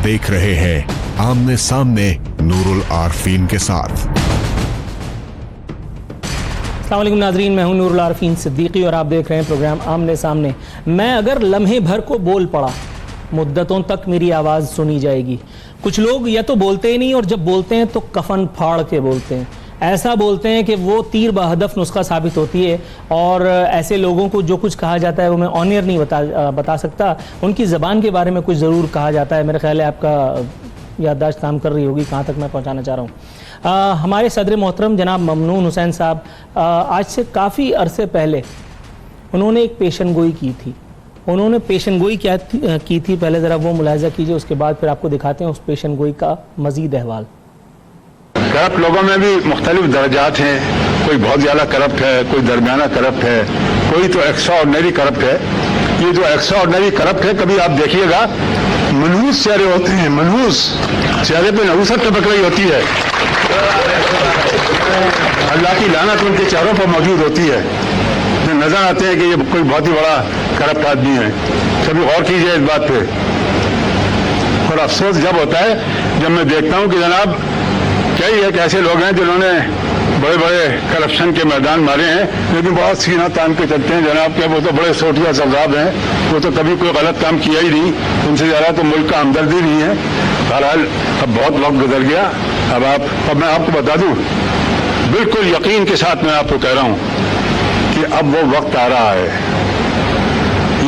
देख रहे हैं आमने सामने नूरुल आरफीन के साथ। अस्सलाम वालेकुम नाज़रीन, मैं हूं नूरुल आरफीन सिद्दीकी और आप देख रहे हैं प्रोग्राम आमने सामने। मैं अगर लम्हे भर को बोल पड़ा, मुद्दतों तक मेरी आवाज़ सुनी जाएगी। कुछ लोग या तो बोलते ही नहीं और जब बोलते हैं तो कफन फाड़ के बोलते हैं। ऐसा बोलते हैं कि वो तीर बहदफ नुस्खा साबित होती है और ऐसे लोगों को जो कुछ कहा जाता है वो मैं ऑनियर नहीं बता सकता। उनकी ज़बान के बारे में कुछ ज़रूर कहा जाता है। मेरे ख्याल है आपका याददाश्त काम कर रही होगी कहाँ तक मैं पहुँचाना चाह रहा हूँ। हमारे सदर मोहतरम जनाब ममनून हुसैन साहब आज से काफ़ी अरसे पहले उन्होंने एक पेशन गोई की थी। उन्होंने पेशन गोई क्या की थी, पहले ज़रा वो मुलाहिज़ा कीजिए, उसके बाद फिर आपको दिखाते हैं उस पेशन गोई का मज़ीद अहवाल। करप्ट लोगों में भी मुख्तलिफ दर्जात हैं। कोई बहुत ज़्यादा करप्ट है, कोई दरमियाना करप्ट है, कोई तो एक्स्ट्राऑर्डिनरी करप्ट है। ये जो एक्स्ट्राऑर्डिनरी करप्ट है, कभी आप देखिएगा मनहूस चेहरे होते हैं, मनहूस चेहरे पे नहूसत टपक रही होती है। अल्लाह की लानत उनके चेहरों पर मौजूद होती है। नजर आते हैं कि ये कोई बहुत ही बड़ा करप्ट आदमी है। कभी गौर कीजिए इस बात पे। और अफसोस जब होता है जब मैं देखता हूँ कि जनाब कई एक ऐसे लोग हैं जिन्होंने बड़े बड़े करप्शन के मैदान मारे हैं, लेकिन बहुत सीना तान के चलते हैं जनाब के। वो तो बड़े सोटिया सरदाब हैं, वो तो कभी कोई गलत काम किया ही नहीं। उनसे ज़्यादा तो मुल्क का हमदर्दी नहीं है। बहरहाल अब बहुत वक्त गुजर गया। अब मैं आपको बता दूं, बिल्कुल यकीन के साथ मैं आपको कह रहा हूं कि अब वो वक्त आ रहा है।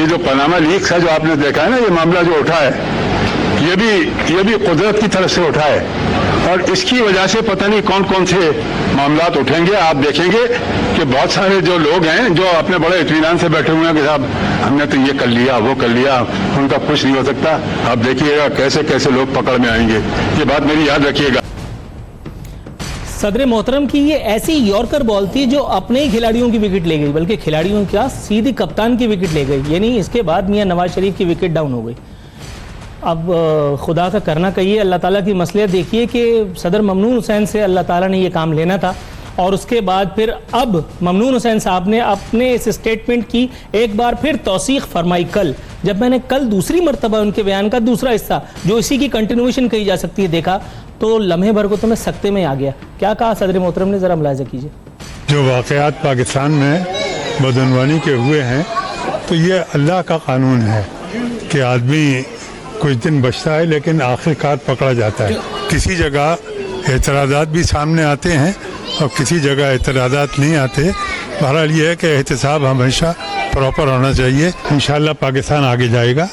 ये जो पनामा लीक्स है जो आपने देखा है ना, ये मामला जो उठा है, ये भी कुदरत की तरफ से उठा है और इसकी वजह से पता नहीं कौन कौन से मामलात उठेंगे। आप देखेंगे कि बहुत सारे जो लोग हैं जो अपने बड़े इत्मीनान से बैठे हुए हैं कि साहब हमने तो ये कर लिया, वो कर लिया, उनका कुछ नहीं हो सकता। आप देखिएगा कैसे कैसे लोग पकड़ में आएंगे। ये बात मेरी याद रखिएगा। सदर मोहतरम की ये ऐसी यॉर्कर बॉल थी जो अपने ही खिलाड़ियों की विकेट ले गई, बल्कि खिलाड़ियों क्या सीधी कप्तान की विकेट ले गई। यानी इसके बाद मियां नवाज शरीफ की विकेट डाउन हो गई। अब खुदा का करना कहिए, अल्लाह ताला की मसलियत देखिए कि सदर ममनून हुसैन से अल्लाह ताला ने ये काम लेना था और उसके बाद फिर अब ममनून हुसैन साहब ने अपने इस स्टेटमेंट की एक बार फिर तौसीक फरमाई। कल जब मैंने दूसरी मरतबा उनके बयान का दूसरा हिस्सा जो इसी की कंटिन्यूएशन कही जा सकती है देखा तो लम्हे भर को तो मैं सख्ते में आ गया। क्या कहा सदर मोहतरम ने, ज़रा मुलाहिज़ा कीजिए। जो वाक़यात पाकिस्तान में बदनवानी के हुए हैं तो ये अल्लाह का कानून है कि आदमी कुछ दिन बचता है लेकिन आखिरकार पकड़ा जाता है। किसी जगह एतराज़ात भी सामने आते हैं और किसी जगह एतराज़ात नहीं आते। बहरहाल ये है कि एहतसाब हमेशा प्रॉपर होना चाहिए। इंशाअल्लाह पाकिस्तान आगे जाएगा।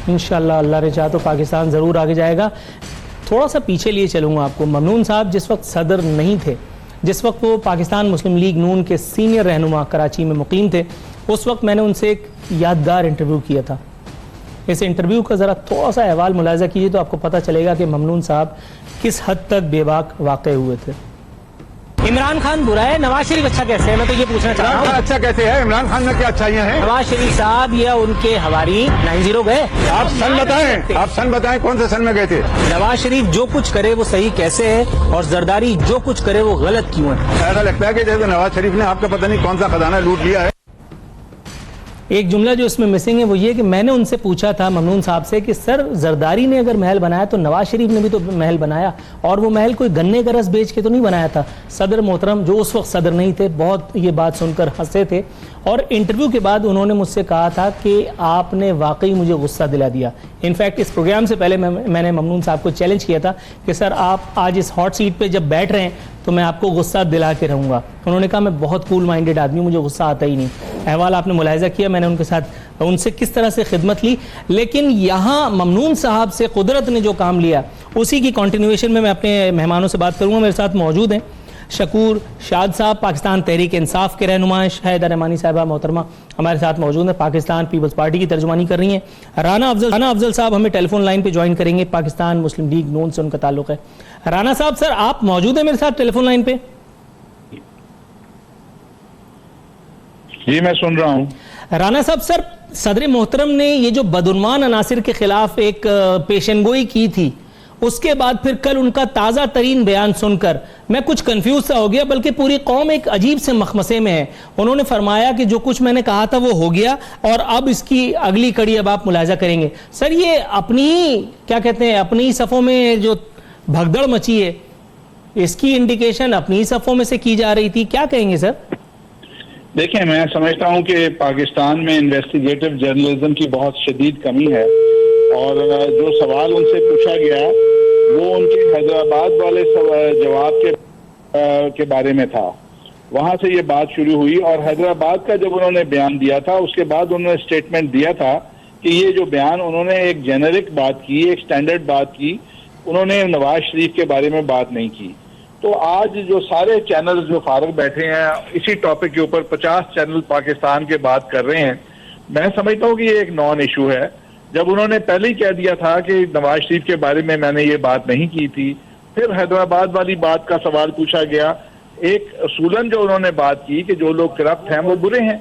इंशाअल्लाह अल्लाह ने चाहा तो पाकिस्तान ज़रूर आगे जाएगा। थोड़ा सा पीछे लिए चलूँगा आपको। ममनून साहब जिस वक्त सदर नहीं थे, जिस वक्त वो पाकिस्तान मुस्लिम लीग नून के सीनियर रहनुमा कराची में मुकीम थे, उस वक्त मैंने उनसे एक यादगार इंटरव्यू किया था। इस इंटरव्यू का ज़रा थोड़ा सा अहवाल मुलाहिज़ा कीजिए तो आपको पता चलेगा कि ममनून साहब किस हद तक बेबाक वाक़ हुए थे। इमरान खान बुरा है, नवाज शरीफ अच्छा कैसे है? मैं तो ये पूछना चाह रहा हूँ। अच्छा कैसे है? इमरान खान में क्या अच्छाइयाँ हैं? नवाज शरीफ साहब या उनके हवारी 90 गए? आप सन बताएं कौन से सन में गए थे? नवाज शरीफ जो कुछ करे वो सही कैसे है और जरदारी जो कुछ करे वो गलत क्यों है? ऐसा लगता है कि जैसे नवाज शरीफ ने आपका पता नहीं कौन सा खजाना लूट लिया है। एक जुमला जो इसमें मिसिंग है वो ये कि मैंने उनसे पूछा था ममनून साहब से कि सर जरदारी ने अगर महल बनाया तो नवाज शरीफ ने भी तो महल बनाया और वो महल कोई गन्ने का रस बेच के तो नहीं बनाया था। सदर मोहतरम जो उस वक्त सदर नहीं थे बहुत ये बात सुनकर हंसे थे और इंटरव्यू के बाद उन्होंने मुझसे कहा था कि आपने वाकई मुझे गुस्सा दिला दिया। इनफैक्ट इस प्रोग्राम से पहले मैंने ममनून साहब को चैलेंज किया था कि सर आप आज इस हॉट सीट पर जब बैठ रहे हैं तो मैं आपको गुस्सा दिला के रहूँगा। उन्होंने कहा मैं बहुत कूल माइंडेड आदमी, मुझे गुस्सा आता ही नहीं। अहवाल आपने मुलाहिज़ा किया, मैंने उनके साथ उनसे किस तरह से खिदमत ली। लेकिन यहाँ ममनून साहब से कुदरत ने जो काम लिया उसी की कंटिन्यूएशन में मैं अपने मेहमानों से बात करूँगा। मेरे साथ मौजूद हैं शकूर शाद साहब, पाकिस्तान तहरीक इंसाफ के रहनुमा। शाहिदा रहमानी साहिबा मोहतरमा हमारे साथ मौजूद हैं, पाकिस्तान पीपल्स पार्टी की तर्जुमानी कर रही हैं। राना अफजल साहब हमें टेलीफोन लाइन पे ज्वाइन करेंगे, पाकिस्तान मुस्लिम लीग नून से उनका ताल्लुक है। राना साहब सर आप मौजूद हैं मेरे साथ टेलीफोन लाइन पे? जी मैं सुन रहा हूँ। राना साहब सर सदर मोहतरम ने ये जो बदउन्वान अनासिर के खिलाफ एक पेशनगोई की थी उसके बाद फिर कल उनका ताज़ा तरीन बयान सुनकर मैं कुछ कंफ्यूज सा हो गया, बल्कि पूरी कौम एक अजीब से मखमसे में है। उन्होंने फरमाया कि जो कुछ मैंने कहा था वो हो गया और अब इसकी अगली कड़ी अब आप मुलाजा करेंगे। सर ये अपनी क्या कहते हैं, अपनी सफ़ों में जो भगदड़ मची है, इसकी इंडिकेशन अपनी सफ़ों में से की जा रही थी, क्या कहेंगे सर? देखिए, मैं समझता हूं कि पाकिस्तान में इन्वेस्टिगेटिव जर्नलिज्म की बहुत शदीद कमी है और जो सवाल उनसे पूछा गया वो उनके हैदराबाद वाले जवाब के बारे में था। वहां से ये बात शुरू हुई और हैदराबाद का जब उन्होंने बयान दिया था उसके बाद उन्होंने स्टेटमेंट दिया था कि ये जो बयान उन्होंने एक जेनेरिक बात की, एक स्टैंडर्ड बात की, उन्होंने नवाज शरीफ के बारे में बात नहीं की। तो आज जो सारे चैनल जो फारग बैठे हैं इसी टॉपिक के ऊपर 50 चैनल पाकिस्तान के बात कर रहे हैं, मैं समझता हूँ कि ये एक नॉन इशू है। जब उन्होंने पहले ही कह दिया था कि नवाज शरीफ के बारे में मैंने ये बात नहीं की थी, फिर हैदराबाद वाली बात का सवाल पूछा गया, एक असूलन जो उन्होंने बात की कि जो लोग करप्ट हैं वो बुरे हैं,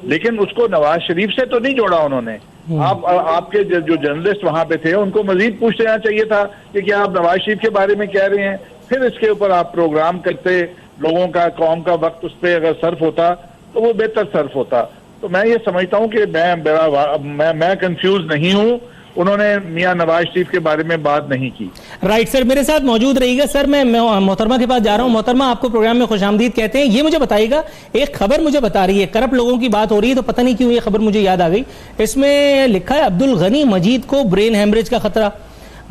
लेकिन उसको नवाज शरीफ से तो नहीं जोड़ा उन्होंने। आपके जो जर्नलिस्ट वहां पे थे उनको मजीद पूछ लेना चाहिए था कि क्या आप नवाज शरीफ के बारे में कह रहे हैं, फिर इसके ऊपर आप प्रोग्राम करते, लोगों का कौम का वक्त उस पर अगर सर्फ होता तो वो बेहतर सर्फ होता। तो मैं ये समझता हूँ कि मैं कंफ्यूज नहीं हूँ, उन्होंने मियां नवाज शरीफ के बारे में बात नहीं की। राइट सर, मेरे साथ मौजूद रहिएगा। सर मैं मोहतरमा के पास जा रहा हूँ। मोहतरमा, आपको प्रोग्राम में खुशामदीद कहते हैं। ये मुझे बताइएगा, एक खबर मुझे बता रही है, करप्ट लोगों की बात हो रही है तो पता नहीं क्यों ये खबर मुझे याद आ गई। इसमें लिखा है अब्दुल गनी मजीद को ब्रेन हेमरेज का खतरा।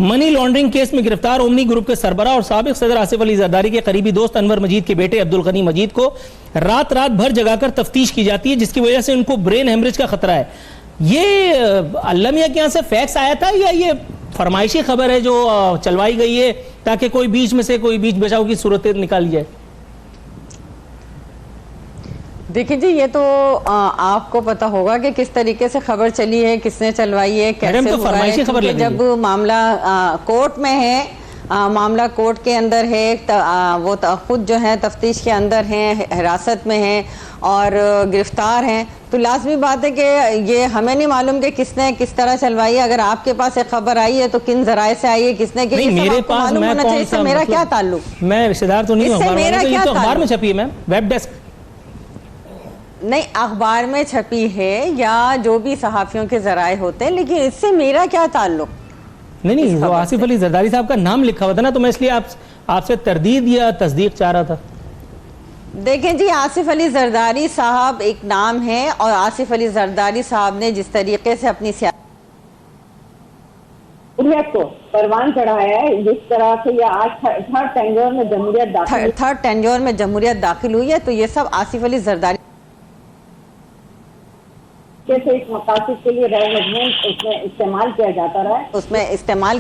मनी लॉन्ड्रिंग केस में गिरफ्तार ओमनी ग्रुप के सरबराह और साबिक सदर आसिफ अली जरदारी के करीबी दोस्त अनवर मजीद के बेटे अब्दुल गनी मजीद को रात भर जगाकर तफ्तीश की जाती है, जिसकी वजह से उनको ब्रेन हेमरेज का खतरा है। ये अल्लाह मियां के यहाँ से फैक्स आया था या ये फरमाइशी खबर है जो चलवाई गई है ताकि कोई बीच में से कोई बीच बचाव की सूरत निकाली जाए? देखिए जी, ये तो आपको पता होगा कि किस तरीके से खबर चली है, किसने चलवाई है, कैसे तो हुआ है। खबर लगी जब मामला कोर्ट में है, मामला कोर्ट के अंदर है, वो खुद जो है तफ्तीश के अंदर हैं, हिरासत में हैं और गिरफ्तार हैं, तो लाजमी बात है कि ये हमें नहीं मालूम कि किसने किस तरह चलवाई है। अगर आपके पास एक खबर आई है तो किन जराए से आई है, किसने की, मेरे पास मालूम होना चाहिए। इससे मेरा क्या ताल्लुक? मैं रिश्तेदार तो नहीं हूं, अखबार में छपी है मैम, वेब डेस्क नहीं, अखबार में छपी है या जो भी सहाफियों के जराए होते हैं, लेकिन इससे मेरा क्या ताल्लुक? नहीं, वो आसिफ अली जरदारी साहब का नाम लिखा हुआ था ना, तो मैं इसलिए आपसे तरदीद या तस्दीक चाह रहा था। देखें जी, आसिफ अली जरदारी साहब एक नाम है और आसिफ अली जरदारी साहब ने जिस तरीके से अपनी को परवान चढ़ाया है, जिस तरह से ये आज थर्ड टेन्योर में जमहूरियत दाखिल हुई है, तो ये सब आसिफ अली जरदारी कैसे इस मकासद के लिए उसमें इस्तेमाल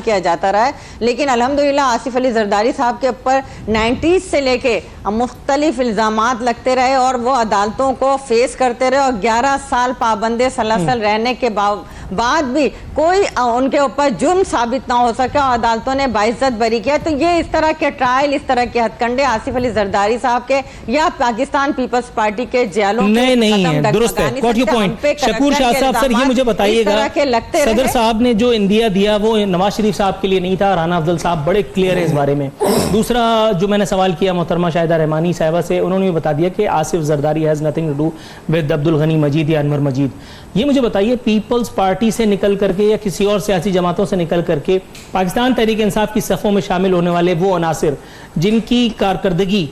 किया जाता रहा है। लेकिन अल्हम्दुलिल्लाह आसिफ अली जरदारी साहब के ऊपर 90s से लेके मुख्तलिफ इल्जामात लगते रहे और वो अदालतों को फेस करते रहे और 11 साल पाबंदे सलसल रहने के बाद भी कोई उनके ऊपर जुर्म साबित ना हो सका और अदालतों ने बाइज्जत बरी किया। तो ये इस तरह के ट्रायल, इस तरह के हथकंडे आसिफ अली जरदारी साहब के या पाकिस्तान पीपल्स पार्टी के जेलों नहीं है, दुरुस्त है, got your point. Shakoor Shah साहब, सर ये मुझे बताइएगा, सदर साहब ने जो इंदिया दिया वो नवाज शरीफ साहब के लिए नहीं था, राना अफजल साहब बड़े क्लियर है इस बारे में। दूसरा जो मैंने सवाल किया मोहतरमा शाहिदा रहमानी साहिबा से, उन्होंने भी बता दिया कि Asif Zardari has nothing to do with Abdul Ghani Majeed या अनवर मजीद। ये मुझे बताइए, पीपल्स पार्टी से निकल करके या किसी और सियासी जमातों से निकल करके पाकिस्तान तहरीक इंसाफ की सफ़ों में शामिल होने वाले वो अनासिर जिनकी कारकर्दगी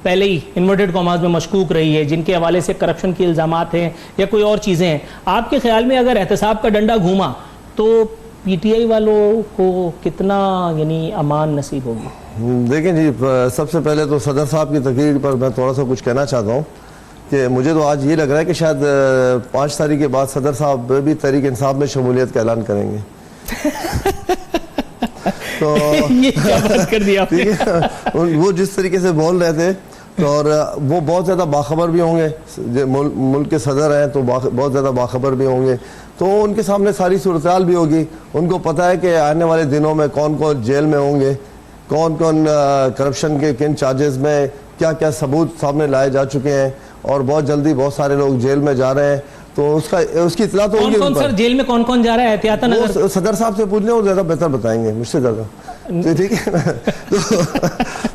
पहले ही इन्वर्टेड कॉमास में मशकूक रही है, जिनके हवाले से करप्शन के इल्जामात हैं या कोई और चीज़ें हैं, आपके ख्याल में अगर एहतसाब का डंडा घूमा तो पीटीआई वालों को कितना यानी अमान नसीब होगी? देखें जी, सबसे पहले तो सदर साहब की तकरीर पर मैं थोड़ा सा कुछ कहना चाहता हूँ कि मुझे तो आज ये लग रहा है कि शायद 5 तारीख के बाद सदर साहब भी तहरीक इंसाफ में शमूलियत का ऐलान करेंगे। तो ये क्या बात कर दिया आपने? ठीक है, वो जिस तरीके से बोल रहे थे तो और वो बहुत ज़्यादा बाखबर भी होंगे, मुल्क के सदर हैं तो बहुत ज़्यादा बाखबर भी होंगे, तो उनके सामने सारी सूरत भी होगी। उनको पता है कि आने वाले दिनों में कौन कौन जेल में होंगे, कौन कौन करप्शन के किन चार्जेस में क्या क्या सबूत सामने लाए जा चुके हैं और बहुत जल्दी बहुत सारे लोग जेल में जा रहे हैं, तो उसकी इतला तो होगी। सर जेल में कौन कौन जा रहा है एहतियातन? सदर साहब से पूछ लें, वो ज़्यादा बेहतर बताएंगे मुझसे ज़्यादा। ठीक है ना?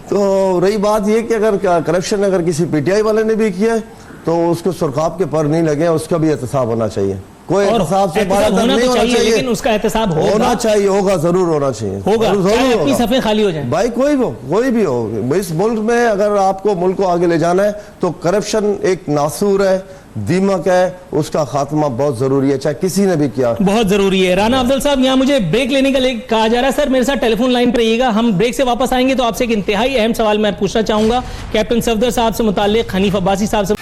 तो रही बात ये कि अगर करप्शन अगर किसी पीटीआई वाले ने भी किया है तो उसको सुरखाब के पर नहीं लगे, उसका भी एहतसाब होना चाहिए। कोई एहतसाब से बात नहीं होना चाहिए, लेकिन उसका एहतसाब होना चाहिए, होगा, जरूर होना चाहिए, होगा, चाहे अपनी सफ़े खाली हो जाए भाई, कोई भी हो। इस मुल्क में अगर आपको मुल्क को आगे ले जाना है तो करप्शन एक नासूर है, दीमक है, उसका खात्मा बहुत जरूरी है, चाहे किसी ने भी किया, बहुत जरूरी है। राना अफजल साहब, यहाँ मुझे ब्रेक लेने का कहा जा रहा है। सर मेरे साथ टेलीफोन लाइन पर रहिएगा, हम ब्रेक से वापस आएंगे तो आपसे एक इंतहाई अहम सवाल मैं पूछना चाहूंगा कैप्टन सफदर साहब से मुताल्लिक, हनीफ अब्बासी साहब से।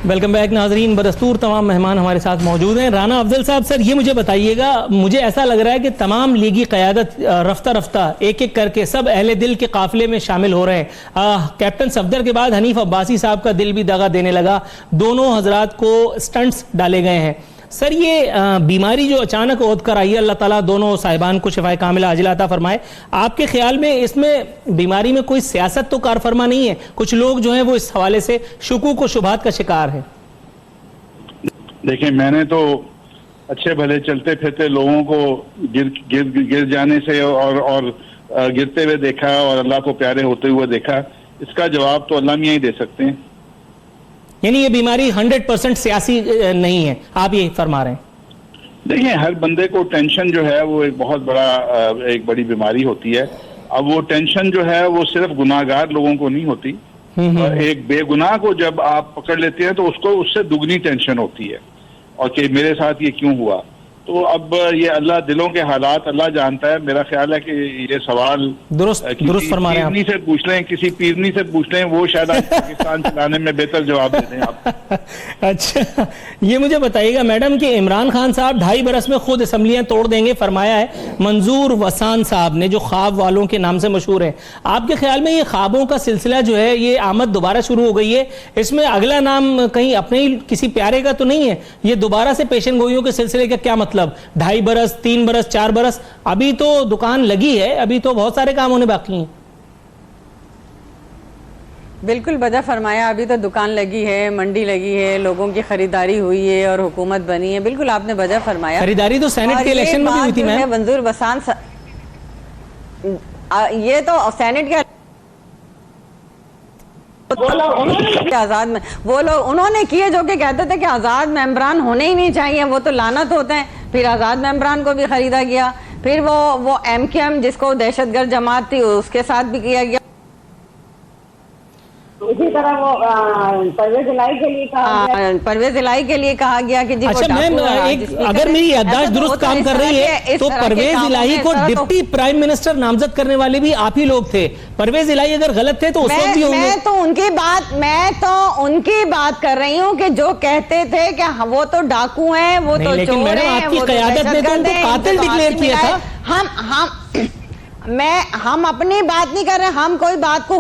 वेलकम बैक नाजरीन, बदस्तूर तमाम मेहमान हमारे साथ मौजूद हैं। राना अफजल साहब, सर ये मुझे बताइएगा, मुझे ऐसा लग रहा है कि तमाम लीगी क़यादत रफ्ता रफ्ता एक एक करके सब अहले दिल के काफिले में शामिल हो रहे हैं। कैप्टन सफदर के बाद हनीफ अब्बासी साहब का दिल भी दगा देने लगा, दोनों हजरात को स्टंट्स डाले गए हैं। सर ये बीमारी जो अचानक ओद कर आई है, अल्लाह ताला दोनों साहिबान को शिफाए कामिला आजिला अता फरमाए, आपके ख्याल में इसमें बीमारी में कोई सियासत तो कारफरमा नहीं है? कुछ लोग जो हैं वो इस हवाले से शुकूक व शुबहात का शिकार है। देखिए, मैंने तो अच्छे भले चलते फिरते लोगों को गिर जाने से और गिरते हुए देखा और अल्लाह को प्यारे होते हुए देखा। इसका जवाब तो अल्लाह मियां ही दे सकते हैं। यानी ये बीमारी 100% सियासी नहीं है, आप ये फरमा रहे हैं? देखिए, हर बंदे को टेंशन जो है वो एक बहुत एक बड़ी बीमारी होती है। अब वो टेंशन जो है वो सिर्फ गुनाहगार लोगों को नहीं होती, एक बेगुनाह को जब आप पकड़ लेते हैं तो उसको उससे दुगनी टेंशन होती है, और कि मेरे साथ ये क्यों हुआ। तो अब ये अल्लाह दिलों के हालात अल्लाह जानता है। मेरा ख्याल है कि ये सवाल दुरुस्त फरमा रहे हैं पीरनी से पूछ लें, किसी पीरनी से पूछ लें, वो शायद पाकिस्तान चलाने में बेहतर जवाब दे दें आप। अच्छा, ये मुझे बताइएगा मैडम कि इमरान खान साहब 2.5 बरस में खुद असम्बलियां तोड़ देंगे फरमाया है मंजूर वसान साहब ने, जो ख्वाब वालों के नाम से मशहूर है। आपके ख्याल में ये ख्वाबों का सिलसिला जो है ये आमद दोबारा शुरू हो गई है? इसमें अगला नाम कहीं अपने ही किसी प्यारे का तो नहीं है? ये दोबारा से पेशन गोइयों के सिलसिले का क्या मतलब? 2.5 बरस, 3 बरस, 4 बरस, अभी तो दुकान लगी है, अभी तो बहुत सारे काम होने बाकी हैं। बिल्कुल वजह फरमाया, अभी तो दुकान लगी है, मंडी लगी है, लोगों की खरीदारी हुई है और हुकूमत बनी है। बिल्कुल आपने वजह फरमाया। खरीदारी तो सेनेट के इलेक्शन में भी हुई थी मैम। मंजूर वसान ये तो सेनेट के आजाद में वो लोग उन्होंने किए जो कि कहते थे कि आजाद मेंबरान होने ही नहीं चाहिए, वो तो लानत होते हैं। फिर आजाद मेंबरान को भी खरीदा गया, फिर वो MQM जिसको दहशतगर्द जमात थी उसके साथ भी किया गया। इसी तरह वो परवेज इलाही के लिए कहा गया कि जी। अच्छा मैम, अगर मेरी याददाश्त दुरुस्त काम कर रही है तो परवेज इलाही को डिप्टी प्राइम मिनिस्टर नामजद करने वाले भी आप ही लोग थे। परवेज इलाही अगर गलत थे तो उस वक्त भी होंगे। मैं तो उनकी बात कर रही हूँ कि जो कहते थे कि वो तो डाकू हैं, वो तो चोर हैं, आपकी क़यादत ने तो उनको कातिल डिक्लेयर किया था। हम अपनी बात नहीं कर रहे, हम कोई बात को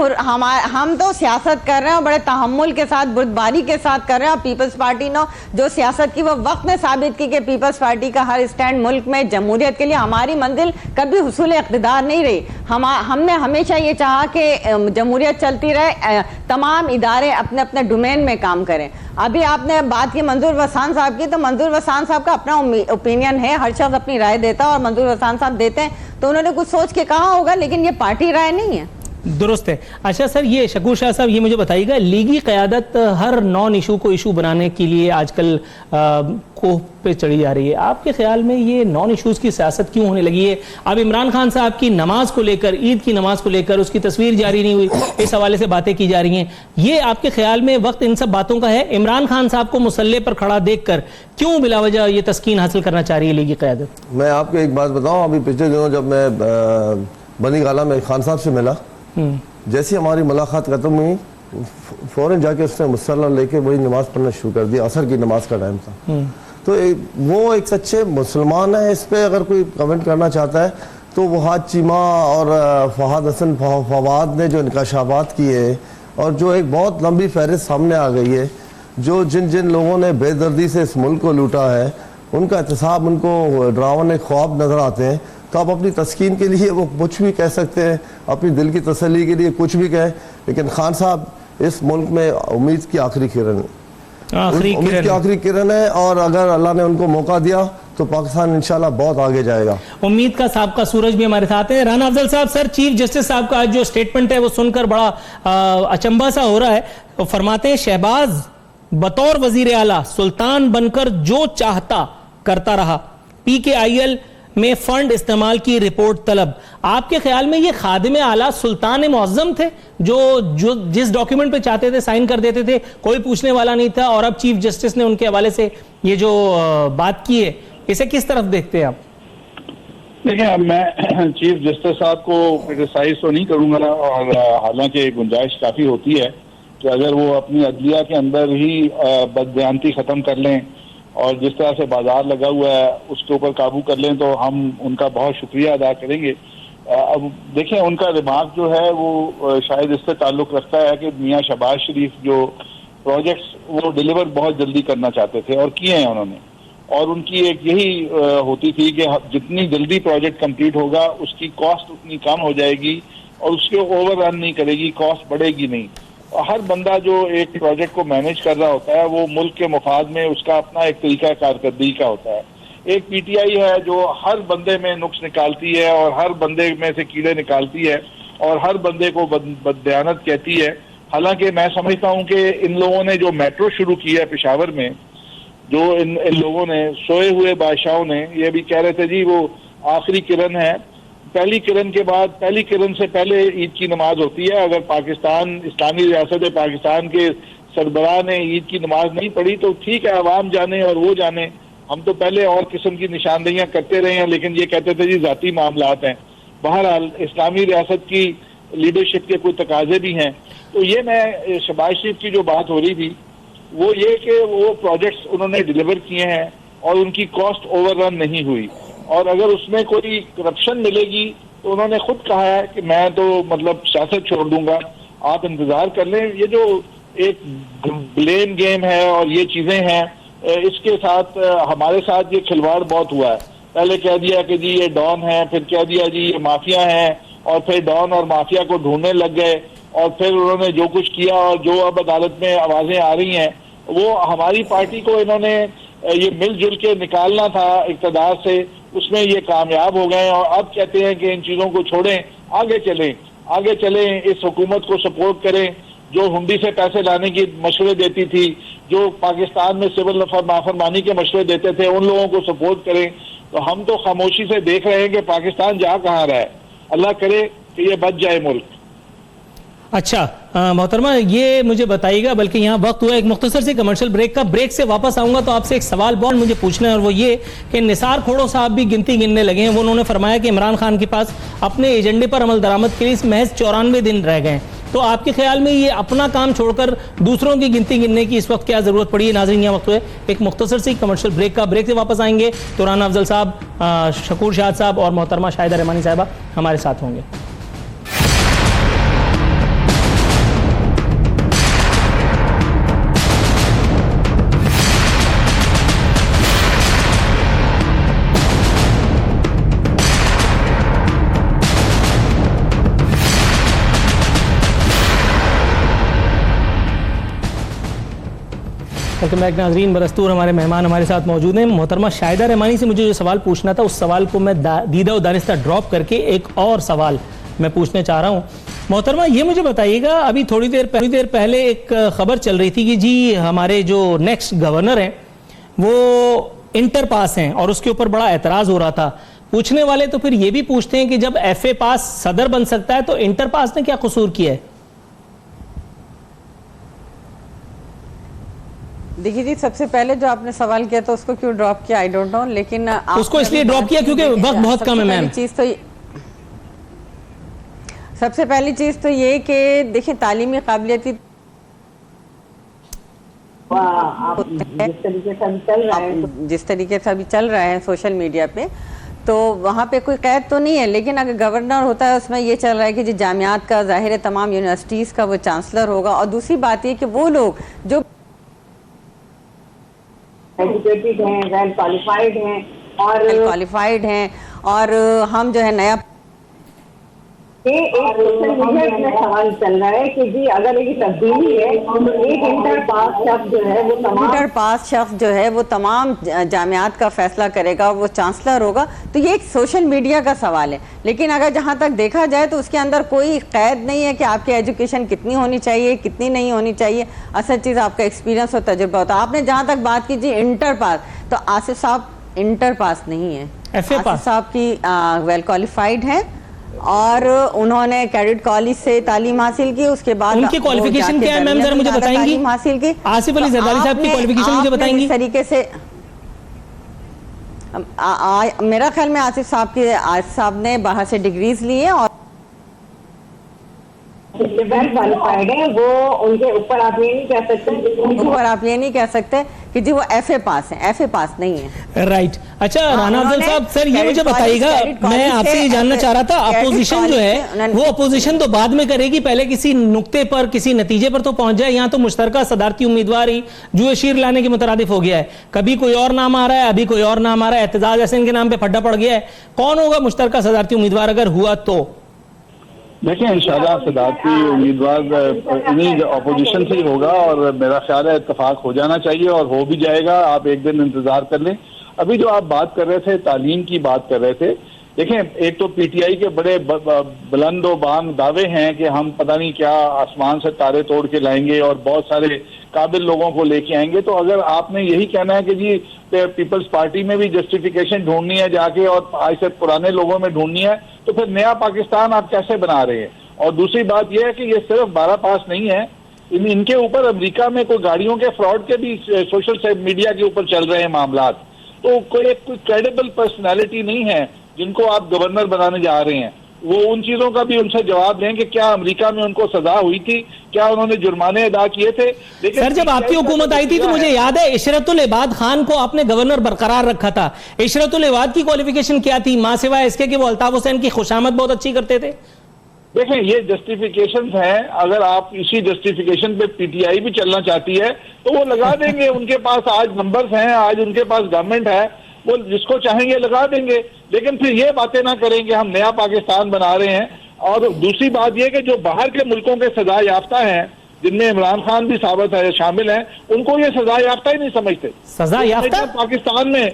हम तो सियासत कर रहे हैं और बड़े तहम्मुल के साथ, बुर्दबारी के साथ कर रहे हैं। पीपल्स पार्टी ने जो सियासत की वो वक्त ने साबित की कि पीपल्स पार्टी का हर स्टैंड मुल्क में जमहूरियत के लिए, हमारी मंजिल कभी हुसूल इक़्तिदार नहीं रही। हमने हमेशा ये चाहा कि जमहूरियत चलती रहे, तमाम इदारे अपने अपने डोमेन में काम करें। अभी आपने बात की मंजूर वसान साहब की, तो मंजूर वसान साहब का अपना ओपिनियन है, हर शख्स अपनी राय देता है और मंजूर वसान साहब देते हैं तो उन्होंने कुछ सोच के कहा होगा, लेकिन ये पार्टी राय नहीं है। दुरुस्त है। अच्छा सर, ये शकूर शाह साहब ये मुझे बताइएगा, लीगी क़यादत हर नॉन इशू को इशू बनाने के लिए आजकल कोह पे चढ़ी जा रही है। आपके ख्याल में ये नॉन इशूज़ की सियासत क्यों होने लगी है? अब इमरान खान साहब की नमाज को लेकर, ईद की नमाज को लेकर उसकी तस्वीर जारी नहीं हुई, इस हवाले से बातें की जा रही हैं। ये आपके ख्याल में वक्त इन सब बातों का है? इमरान खान साहब को मुसल्ले पर खड़ा देखकर क्यों बिलावजह ये तस्कीन हासिल करना चाह रही है लीगी क़यादत? मैं आपको एक बात बताऊँ, अभी पिछले दिनों जब मैं बनी गाला में खान साहब से मिला, जैसी हमारी मुलाकात खत्म हुई फौरन जाके उसने मुसल्ला लेके वही नमाज पढ़ना शुरू कर दिया। असर की नमाज का टाइम था। तो वो एक सच्चे मुसलमान है। इस पे अगर कोई कमेंट करना चाहता है तो वहाद चीमा और फहाद हसन फवाद ने जो इंकशाफात किए और जो एक बहुत लंबी फहरिस्त सामने आ गई है, जो जिन जिन लोगों ने बेदर्दी से इस मुल्क को लूटा है उनका एहतसाब उनको डरावने ख्वाब नजर आते हैं। तो आप अपनी तस्कीन के लिए वो कुछ भी कह सकते हैं, अपनी दिल की तसल्ली के लिए कुछ भी कहें, लेकिन खान साहब इस मुल्क में उम्मीद की आखिरी किरण है, आखिरी उम्मीद की किरण। आखिरी किरण है। और अगर अल्लाह ने उनको मौका दिया तो पाकिस्तान इंशाल्लाह बहुत आगे जाएगा। उम्मीद का साबका सूरज भी हमारे साथ है। राना अफजल साहब, सर चीफ जस्टिस साहब का आज जो स्टेटमेंट है वो सुनकर बड़ा अचंभा सा हो रहा है। तो फरमाते हैं शहबाज बतौर वजीर आला सुल्तान बनकर जो चाहता करता रहा, PKIL में फंड इस्तेमाल की रिपोर्ट तलब। आपके ख्याल में ये खादिम आला सुल्तान मुअज्जम थे जो जिस डॉक्यूमेंट पे चाहते थे साइन कर देते थे, कोई पूछने वाला नहीं था, और अब चीफ जस्टिस ने उनके हवाले से ये जो बात की है, इसे किस तरफ देखते हैं आप? देखिए, अब मैं चीफ जस्टिस साहब को क्रिटिसाइज तो नहीं करूंगा, और हालांकि गुंजाइश काफी होती है कि अगर वो अपनी अदलिया के अंदर ही बदबयानती खत्म कर लें और जिस तरह से बाजार लगा हुआ है उसके ऊपर काबू कर लें, तो हम उनका बहुत शुक्रिया अदा करेंगे। अब देखें, उनका रिमार्क जो है वो शायद इससे ताल्लुक रखता है कि मियां शहबाज शरीफ जो प्रोजेक्ट्स वो डिलीवर बहुत जल्दी करना चाहते थे और किए हैं उन्होंने, और उनकी एक यही होती थी कि जितनी जल्दी प्रोजेक्ट कंप्लीट होगा उसकी कॉस्ट उतनी कम हो जाएगी और उसके ओवररन नहीं करेगी, कॉस्ट बढ़ेगी नहीं। और हर बंदा जो एक प्रोजेक्ट को मैनेज कर रहा होता है वो मुल्क के मुफाद में उसका अपना एक तरीका कारकर्दगी का होता है। एक PTI है जो हर बंदे में नुक्स निकालती है और हर बंदे में से कीड़े निकालती है और हर बंदे को बददयानत कहती है। हालांकि मैं समझता हूं कि इन लोगों ने जो मेट्रो शुरू की है पेशावर में, जो इन लोगों ने, सोए हुए बादशाहों ने, ये भी कह रहे थे जी वो आखिरी किरण है, पहली किरण के बाद, पहली किरण से पहले ईद की नमाज होती है। अगर पाकिस्तान, इस्लामी रियासत पाकिस्तान के सरबराह ने ईद की नमाज नहीं पढ़ी तो ठीक है, अवाम जाने और वो जाने, हम तो पहले और किस्म की निशानदेहियां करते रहे हैं, लेकिन ये कहते थे जी जाती मामलात हैं। बहरहाल इस्लामी रियासत की लीडरशिप के कुछ तकाजे भी हैं। तो ये मैं शहबाज शरीफ की जो बात हो रही थी वो ये कि वो प्रोजेक्ट्स उन्होंने डिलीवर किए हैं और उनकी कॉस्ट ओवररन नहीं हुई, और अगर उसमें कोई करप्शन मिलेगी तो उन्होंने खुद कहा है कि मैं तो मतलब सियासत छोड़ दूंगा, आप इंतजार कर लें। ये जो एक ब्लेम गेम है और ये चीजें हैं, इसके साथ हमारे साथ ये खिलवाड़ बहुत हुआ है। पहले कह दिया कि जी ये डॉन है, फिर कह दिया जी ये माफिया है, और फिर डॉन और माफिया को ढूंढने लग गए, और फिर उन्होंने जो कुछ किया और जो अब अदालत में आवाजें आ रही हैं वो हमारी पार्टी को इन्होंने ये मिलजुल के निकालना था इक़्तिदार से, उसमें ये कामयाब हो गए और अब कहते हैं कि इन चीजों को छोड़ें, आगे चलें, इस हुकूमत को सपोर्ट करें जो हुंडी से पैसे लाने की मशवरे देती थी, जो पाकिस्तान में सिविल नाफरमानी के मशवरे देते थे, उन लोगों को सपोर्ट करें। तो हम तो खामोशी से देख रहे हैं कि पाकिस्तान जा कहाँ रहा है। अल्लाह करे कि ये बच जाए मुल्क। अच्छा मोहतरमा, ये मुझे बताइएगा, बल्कि यहाँ वक्त हुआ एक मुख्तसर से कमर्शियल ब्रेक का, ब्रेक से वापस आऊंगा तो आपसे एक सवाल बहुत मुझे पूछना है, और वो ये कि निसार खोड़ो साहब भी गिनती गिनने लगे हैं। वो उन्होंने फरमाया कि इमरान खान के पास अपने एजेंडे पर अमल दरामद के लिए महज 94 दिन रह गए। तो आपके ख्याल में ये अपना काम छोड़कर दूसरों की गिनती गिनने की इस वक्त क्या जरूरत पड़ी है? नाज़रीन, यहाँ वक्त हुआ एक मुख्तसर से कमर्शियल ब्रेक का, ब्रेक से वापस आएंगे तो राना अफजल साहब, शकूर शाद साहब और मोहतरमा शाहिदा रहमानी साहिबा हमारे साथ होंगे। वेलकम बैक नाजरीन, बरस्तूर हमारे मेहमान हमारे साथ मौजूद हैं। मोहतरमा शाहिदा रहमानी से मुझे जो सवाल पूछना था उस सवाल को मैं दीदा व दानिस्ता ड्रॉप करके एक और सवाल मैं पूछने चाह रहा हूँ। मोहतरमा, ये मुझे बताइएगा, अभी थोड़ी देर पहले एक खबर चल रही थी कि जी हमारे जो नेक्स्ट गवर्नर हैं वो इंटर पास हैं और उसके ऊपर बड़ा एतराज़ हो रहा था। पूछने वाले तो फिर ये भी पूछते हैं कि जब FA पास सदर बन सकता है तो इंटर पास ने क्या कसूर किया है? देखिए जी, सबसे पहले जो आपने सवाल किया था उसको क्यों ड्रॉप किया आई डोंट नो, लेकिन उसको इसलिए ड्रॉप किया क्योंकि वक्त बहुत कम है मैम। सबसे पहली चीज तो ये कि देखिए तालीमी काबिलियत जिस तरीके से अभी चल रहा है सोशल मीडिया पे, तो वहाँ पे कोई कैद तो नहीं है, लेकिन अगर गवर्नर होता है उसमें ये चल रहा है कि जी जामियात का, जाहिर है तमाम यूनिवर्सिटीज़ का वो चांसलर होगा। और दूसरी बात ये कि वो लोग जो एजुकेटेड हैं, वेल क्वालिफाइड हैं और हम जो है नया कि एक सोशल मीडिया में सवाल चल रहा है कि जी अगर ये तब्दीली है तो एक इंटर पास शख्स जो है वो तमाम जामियात का फैसला करेगा, वो चांसलर होगा, तो ये एक सोशल मीडिया का सवाल है। लेकिन अगर जहाँ तक देखा जाए तो उसके अंदर कोई कैद नहीं है कि आपकी एजुकेशन कितनी होनी चाहिए, कितनी नहीं होनी चाहिए। असल चीज़ आपका एक्सपीरियंस और तजुर्बा होता है। आपने जहाँ तक बात की जी इंटर पास, तो आसिफ साहब इंटर पास नहीं है, FA पास साहब की वेल क्वालिफाइड हैं और उन्होंने कैडेट कॉलेज से तालीम हासिल की। उसके बाद उनकी क्वालिफिकेशन क्या है मैम, जरा मुझे बताएंगी? हासिल की आसिफ अली जरदारी साहब की क्वालिफिकेशन मुझे बताएंगी? इस तरीके से मेरा ख्याल में आसिफ साहब ने बाहर से डिग्रीज ली है और वेल क्वालिफाइड है। वो उनके ऊपर आप ये नहीं कह सकते कि जी वो FA पास है, FA पास नहीं है। राइट। अच्छा राना अफजल साहब, सर ये मुझे बताइएगा, मैं आपसे ये जानना चाह रहा था, अपोजिशन जो है वो अपोजिशन तो बाद में करेगी, पहले किसी नुक्ते पर, किसी नतीजे पर तो पहुंच जाए। यहाँ तो मुश्तरका सदारती उम्मीदवार ही जुएशीर लाने के मुतरादिफ हो गया है। कभी कोई और नाम आ रहा है, अभी कोई और नाम आ रहा है, एतजाज हसन के नाम पे फड्डा पड़ गया है। कौन होगा मुश्तरका सदारती उम्मीदवार अगर हुआ तो? देखिए इंशाल्लाह सदारती उम्मीदवार इन्हीं अपोजिशन से ही होगा और मेरा ख्याल है इत्तेफाक हो जाना चाहिए और हो भी जाएगा। आप एक दिन इंतजार कर लें। अभी जो आप बात कर रहे थे, तालीम की बात कर रहे थे, देखें एक तो PTI के बड़े बुलंद व बांग दावे हैं कि हम पता नहीं क्या आसमान से तारे तोड़ के लाएंगे और बहुत सारे काबिल लोगों को लेके आएंगे। तो अगर आपने यही कहना है कि जी पीपल्स पार्टी में भी जस्टिफिकेशन ढूंढनी है जाके और आज से पुराने लोगों में ढूंढनी है, तो फिर नया पाकिस्तान आप कैसे बना रहे हैं? और दूसरी बात यह है कि ये सिर्फ 12 पास नहीं है, इनके ऊपर अमेरिका में कोई गाड़ियों के फ्रॉड के भी सोशल मीडिया के ऊपर चल रहे हैं मामला। तो कोई क्रेडिबल पर्सनैलिटी नहीं है जिनको आप गवर्नर बनाने जा रहे हैं। वो उन चीजों का भी उनसे जवाब दें कि क्या अमेरिका में उनको सजा हुई थी, क्या उन्होंने जुर्माने अदा किए थे। लेकिन सर जब आपकी हुकूमत आई थी तो मुझे याद है इशरतुल इबाद खान को आपने गवर्नर बरकरार रखा था। इशरतुल इबाद की क्वालिफिकेशन क्या थी, मां सिवाय इसके कि वो अल्ताफ हुसैन की खुशामद बहुत अच्छी करते थे? देखें ये जस्टिफिकेशंस हैं, अगर आप इसी जस्टिफिकेशन पे PTI भी चलना चाहती है तो वो लगा देंगे। उनके पास आज नंबर्स हैं, आज उनके पास गवर्नमेंट है, वो जिसको चाहेंगे लगा देंगे। लेकिन फिर ये बातें ना करेंगे हम नया पाकिस्तान बना रहे हैं। और दूसरी बात यह कि जो बाहर के मुल्कों के सजा याफ्ता हैं, जिनमें इमरान खान भी साबित है शामिल हैं, उनको ये सजा याफ्ता ही नहीं समझते। सजा याफ्ता पाकिस्तान में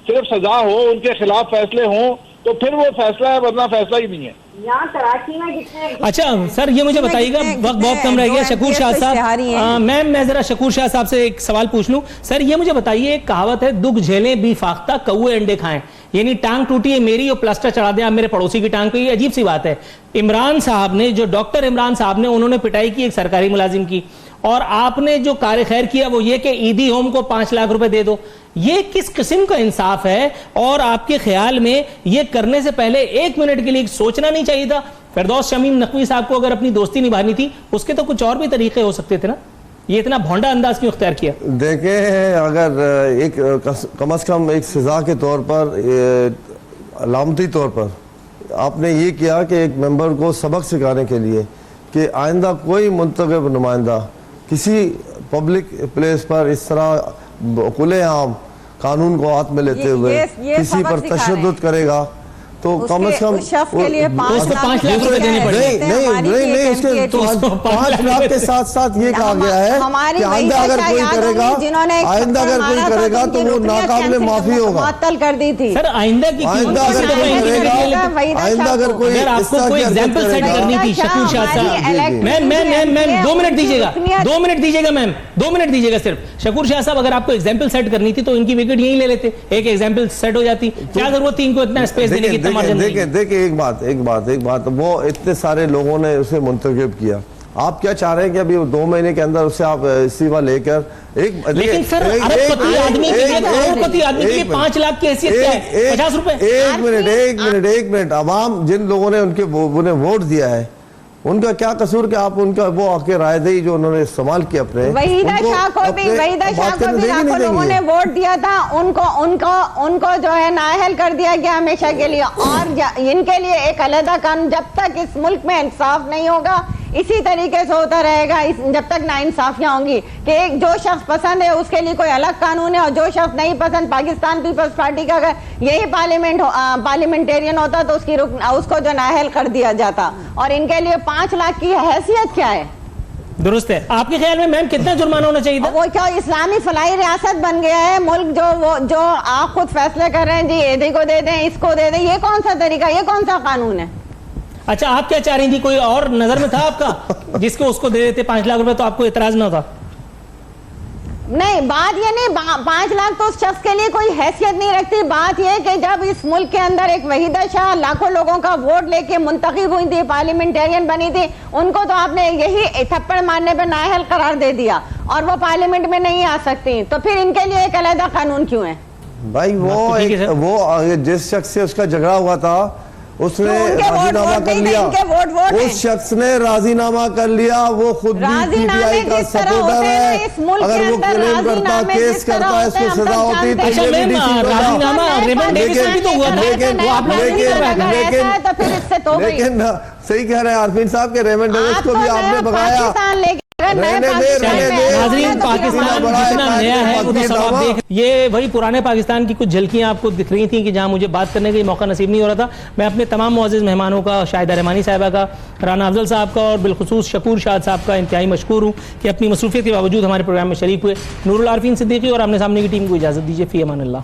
सिर्फ सजा हो, उनके खिलाफ फैसले हों तो फिर वो फैसला है, वरना फैसला ही नहीं है। यहाँ कराची में कितने। अच्छा सर ये मुझे बताइएगा, वक्त बहुत कम रह गया। शकूर शाह साहब, मैम मैं जरा शकूर शाह साहब से एक सवाल पूछ लूं। सर ये मुझे बताइए, एक कहावत है, दुख झेलें भी फाख्ता कौए अंडे खाएं, यानी टांग टूटी है मेरी और प्लास्टर चढ़ा दें आप मेरे पड़ोसी की टांग पे। ये अजीब सी बात है। इमरान साहब ने, जो डॉक्टर इमरान साहब ने, उन्होंने पिटाई की एक सरकारी मुलाजिम की, और आपने जो कार्य खैर किया वो ये कि ईदी होम को 5 लाख रुपए दे दो। ये किस किस्म का इंसाफ है? और आपके ख्याल में ये करने से पहले 1 मिनट के लिए सोचना नहीं चाहिए था? फिरदौस शमीम नकवी साहब को अगर अपनी दोस्ती निभानी थी, उसके तो कुछ और भी तरीके हो सकते थे ना। ये इतना भोंडा अंदाज क्यों इख्तियार किया? देखें अगर एक कम से कम एक सजा के तौर पर, अलामती तौर पर आपने ये किया कि एक मेंबर को सबक सिखाने के लिए कि आइंदा कोई मुंतखब नुमाइंदा किसी पब्लिक प्लेस पर इस तरह खुलेआम कानून को हाथ में लेते हुए किसी पर तशद्दुद करेगा तो कम से कम के लिए 5 लाख रुपए देने पड़ेंगे। नहीं उसके 5 लाख के साथ साथ ये कहा गया है कि आइंदा अगर कोई करेगा, आइंदा अगर कोई करेगा तो वो नाकाबिले माफी होगा। मुअत्तल कर दी थी सर। आइंदा की आइंदा अगर कोई करेगा, आइंदा अगर कोई आपको कोई एग्जांपल सेट करनी थी शकूर शाह साहब। मैम 2 मिनट दीजिएगा, 2 मिनट दीजिएगा मैम, 2 मिनट दीजिएगा सिर्फ। शकूर शाह साहब अगर आपको एग्जांपल सेट करनी थी तो इनकी विकेट यहीं ले लेते, एक एग्जांपल सेट हो जाती। क्या जरूरत थी इनको इतना स्पेस देने की? देखिए एक बात वो इतने सारे लोगों ने उसे मुंतखब किया। आप क्या चाह रहे हैं कि अभी 2 महीने के अंदर उससे आप इस्तीफा लेकर लेकिन सर अरबपति आदमी के लिए 5 लाख की हैसियत क्या है? 50 रुपए। एक मिनट अवाम जिन लोगों ने उन्हें वोट दिया है उनका क्या कसूर कि आप उनका वो आके राय दी जो उन्होंने इस्तेमाल किया अपने। वहीदा शाह को भी लाखों लोगों ने वोट दिया था, उनको जो है नाअहल कर दिया गया हमेशा के लिए। और इनके लिए एक अलग कानून, जब तक इस मुल्क में इंसाफ नहीं होगा, इसी तरीके से होता रहेगा जब तक नाइंसाफियां होंगी कि एक जो शख्स पसंद है उसके लिए कोई अलग कानून है और जो शख्स नहीं पसंद, पाकिस्तान पीपल्स पार्टी का अगर यही पार्लियामेंटेरियन होता तो उसको जो नाअहल कर दिया जाता। और इनके लिए 5 लाख की हैसियत क्या है? दुरुस्त है। आपके ख्याल में मैम कितना जुर्माना होना चाहिए था? वो क्या इस्लामी फलाई रियासत बन गया है मुल्क, जो आप खुद फैसले कर रहे हैं जी एदी को दे दें, इसको दे दें, ये कौन सा तरीका, ये कौन सा कानून है? अच्छा, आप क्या चाह रही थी? कोई और नजर में था आपका जिसको उसको दे देते 5 लाख रुपए तो आपको इतराज ना होता? नहीं, बात ये नहीं, 5 लाख तो उस शख्स के लिए कोई हैसियत नहीं रखती। बात ये कि जब इस मुल्क के अंदर एक वहीदा शाह लाखों लोगों का वोट लेके मुंतखब हुई थी, पार्लियामेंटेरियन बनी थी, उनको तो आपने यही थप्पड़ मारने पर नाअहल करार दे दिया और वो पार्लियामेंट में नहीं आ सकती, तो फिर इनके लिए एक अलग कानून क्यों है? भाई वो जिस शख्स से उसका झगड़ा हुआ था उसने राजीनामा कर लिया, उस शख्स ने राजीनामा कर लिया, वो खुद भी पीटीआई का सपोर्टर है। अगर वो क्लेम करता, केस करता है, इसको सजा होती तो ये भी लेकिन सही कह रहे हैं आरफीन साहब के रेमंड डेविस को भी आपने भगाया। नाज़रीन, पाकिस्तान जितना नया है वो तो सब आप देख, ये वही पुराने पाकिस्तान की कुछ झलकियां आपको दिख रही थी कि जहां मुझे बात करने का मौका नसीब नहीं हो रहा था। मैं अपने तमाम मुअज़्ज़िज़ मेहमानों का, शाहिदा रहमानी साहिबा का, राना अफजल साहब का और बिलखुसूस शकूर शाद साहब का इंतहाई मशकूर हूँ कि अपनी मसरूफियत के बावजूद हमारे प्रोग्राम में शरीक हुए। नूरुल आरफीन सिद्दीकी और आमने सामने की टीम को इजाज़त दीजिए। फ़ी अमान अल्लाह।